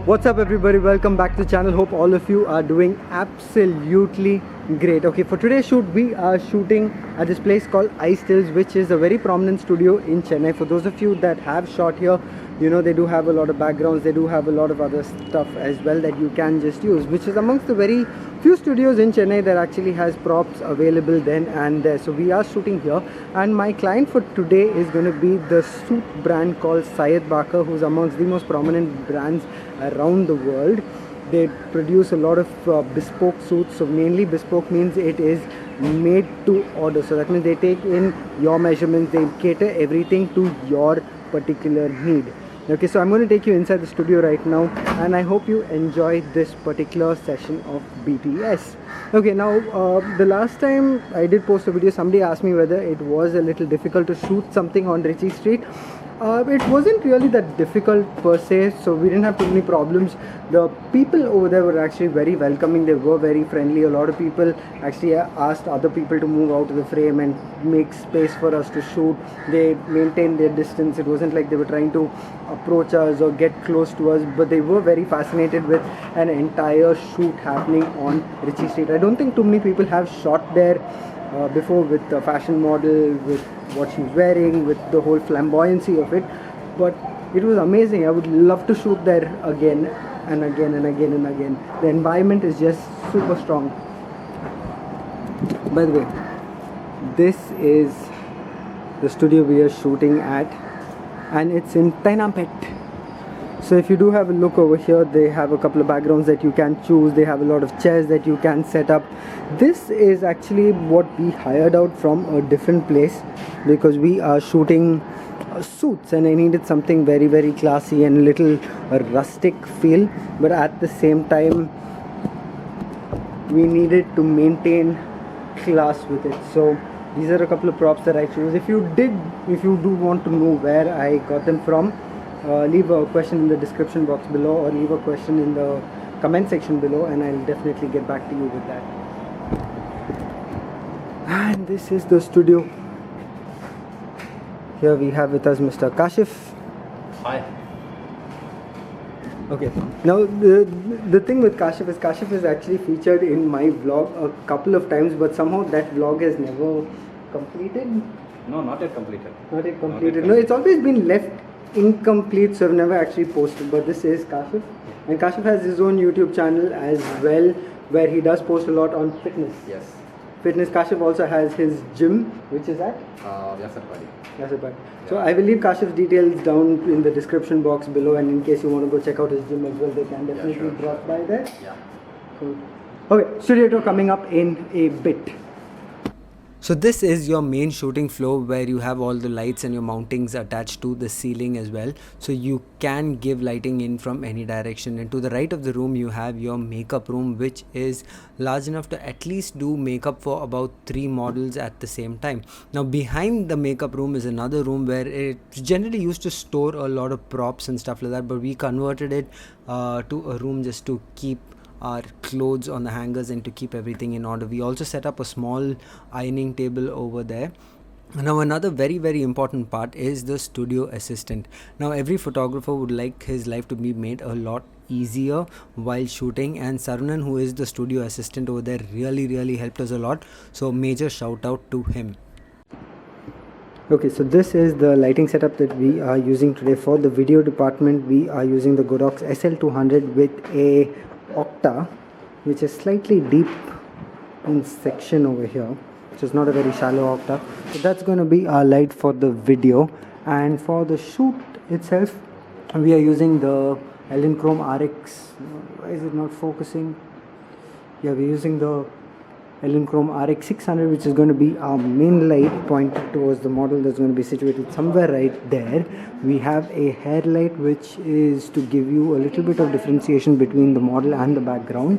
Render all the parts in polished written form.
What's up everybody, welcome back to the channel. Hope all of you are doing absolutely great. Okay, for today's shoot we are shooting at this place called Ice Tills, which is a very prominent studio in Chennai. For those of you that have shot here, you know they do have a lot of backgrounds, they do have a lot of other stuff as well that you can just use, which is amongst the very few studios in Chennai that actually has props available then and there. So we are shooting here, and my client for today is going to be the suit brand called Syed Bakar, who's amongst the most prominent brands around the world. They produce a lot of bespoke suits. So mainly bespoke means it is made to order, so that means they take in your measurements, they cater everything to your particular need. Okay, so I'm going to take you inside the studio right now, and I hope you enjoy this particular session of BTS. Okay, now the last time I did post a video, somebody asked me whether it was a little difficult to shoot something on Ritchie Street. It wasn't really that difficult per se, so we didn't have too many problems. The people over there were actually very welcoming, they were very friendly. A lot of people actually asked other people to move out of the frame and make space for us to shoot. They maintained their distance. It wasn't like they were trying to approach us or get close to us, but they were very fascinated with an entire shoot happening on Ritchie Street. I don't think too many people have shot there before, with the fashion model, with what she's wearing, with the whole flamboyancy of it, but it was amazing. I would love to shoot there again and again and again and again. The environment is just super strong. By the way, this is the studio we are shooting at, and it's in Tainampet. So if you do have a look over here, they have a couple of backgrounds that you can choose. They have a lot of chairs that you can set up. This is actually what we hired out from a different place, because we are shooting suits and I needed something very, very classy and a little rustic feel, but at the same time we needed to maintain class with it. So these are a couple of props that I chose. If you do want to know where I got them from, leave a question in the description box below, or leave a question in the comment section below, and I'll definitely get back to you with that. And this is the studio. Here we have with us Mr. Kashif. Hi. Okay, now the thing with Kashif is actually featured in my vlog a couple of times, but somehow that vlog has never completed. No, not yet completed. Not yet completed. No, it's always been left incomplete, so I've never actually posted. But this is Kashif, and Kashif has his own YouTube channel as well, where he does post a lot on fitness. Yes. Fitness. Kashif also has his gym, which is at Yasarpadi. Yasarpadi. So I will leave Kashif's details down in the description box below, and in case you want to go check out his gym as well, they can definitely drop by there. Yeah. Cool. Okay, studio tour coming up in a bit. So this is your main shooting floor, where you have all the lights and your mountings attached to the ceiling as well, so you can give lighting in from any direction. And to the right of the room you have your makeup room, which is large enough to at least do makeup for about 3 models at the same time. Now behind the makeup room is another room where it's generally used to store a lot of props and stuff like that, but we converted it to a room just to keep our clothes on the hangers and to keep everything in order. We also set up a small ironing table over there. Now another very, very important part is the studio assistant. Now every photographer would like his life to be made a lot easier while shooting, and Sarunan, who is the studio assistant over there, really helped us a lot, so major shout out to him. Okay, so this is the lighting setup that we are using today. For the video department, we are using the Godox SL200 with a Octa, which is slightly deep in section over here, so it's not a very shallow Octa. So that's going to be our light for the video. And for the shoot itself, we are using the Elinchrom RX. Why is it not focusing? Yeah, we're using the Elinchrom RX 600, which is going to be our main light pointed towards the model that's going to be situated somewhere right there. We have a hair light, which is to give you a little bit of differentiation between the model and the background,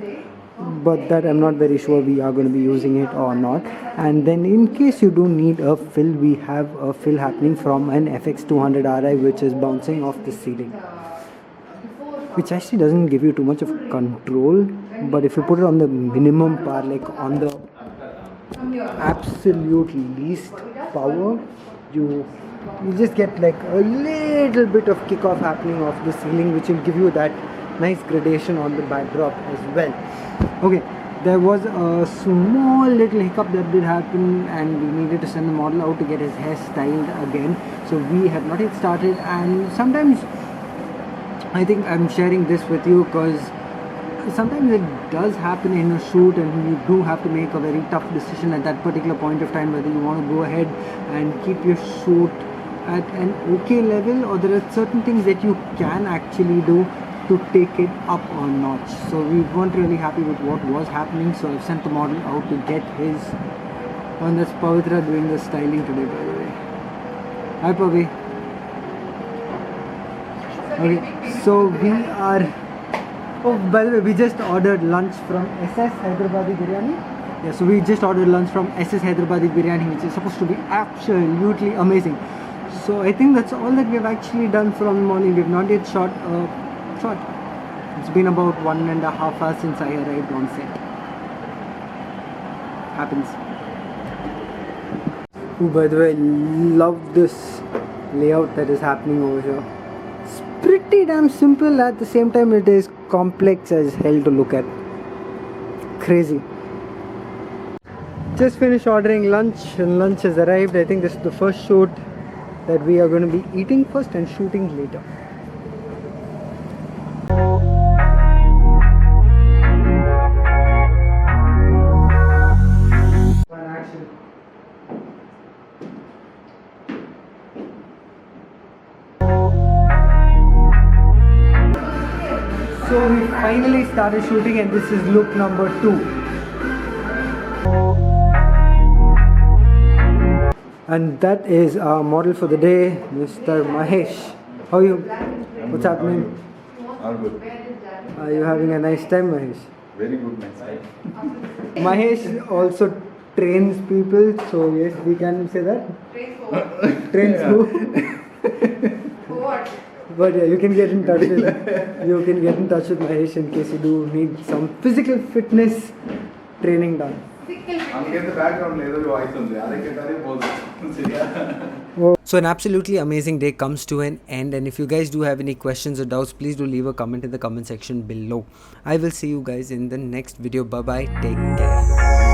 but that I'm not very sure we are going to be using it or not. And then in case you do need a fill, we have a fill happening from an FX200RI, which is bouncing off the ceiling, which actually doesn't give you too much of control, but if you put it on the minimum power, like on the absolute least power, you just get like a little bit of kickoff happening off the ceiling, which will give you that nice gradation on the backdrop as well. Okay, there was a small little hiccup that did happen, and we needed to send the model out to get his hair styled again. So we have not yet started, and sometimes I think I'm sharing this with you because sometimes it does happen in a shoot, and you do have to make a very tough decision at that particular point of time whether you want to go ahead and keep your shoot at an okay level, or there are certain things that you can actually do to take it up a notch. So we weren't really happy with what was happening, so I've sent the model out to get his. And that's Pavitra doing the styling today, by the way. Hi Pavi. Okay, so we are. Oh, by the way, we just ordered lunch from SS Hyderabadi Biryani. Yeah, so we just ordered lunch from SS Hyderabadi Biryani, which is supposed to be absolutely amazing. So I think that's all that we have actually done from the morning. We have not yet shot a shot. It's been about 1.5 hours since I arrived on set. Happens. Oh, by the way, love this layout that is happening over here. It's pretty damn simple, at the same time it is complex as hell to look at. Crazy. Just finished ordering lunch, and lunch has arrived. I think this is the first shoot that we are going to be eating first and shooting later. Action. So we finally started shooting, and this is look number 2. And that is our model for the day, Mr. Mahesh. How are you? What's happening? All good. Are you having a nice time, Mahesh? Very good, my side. Mahesh also trains people, so yes, we can say that. Trains who? For what? But yeah, you can get in touch with Mahesh in case you do need some physical fitness training done. I'll get the background later voice on there. So an absolutely amazing day comes to an end, and if you guys do have any questions or doubts, please do leave a comment in the comment section below. I will see you guys in the next video. Bye bye, take care.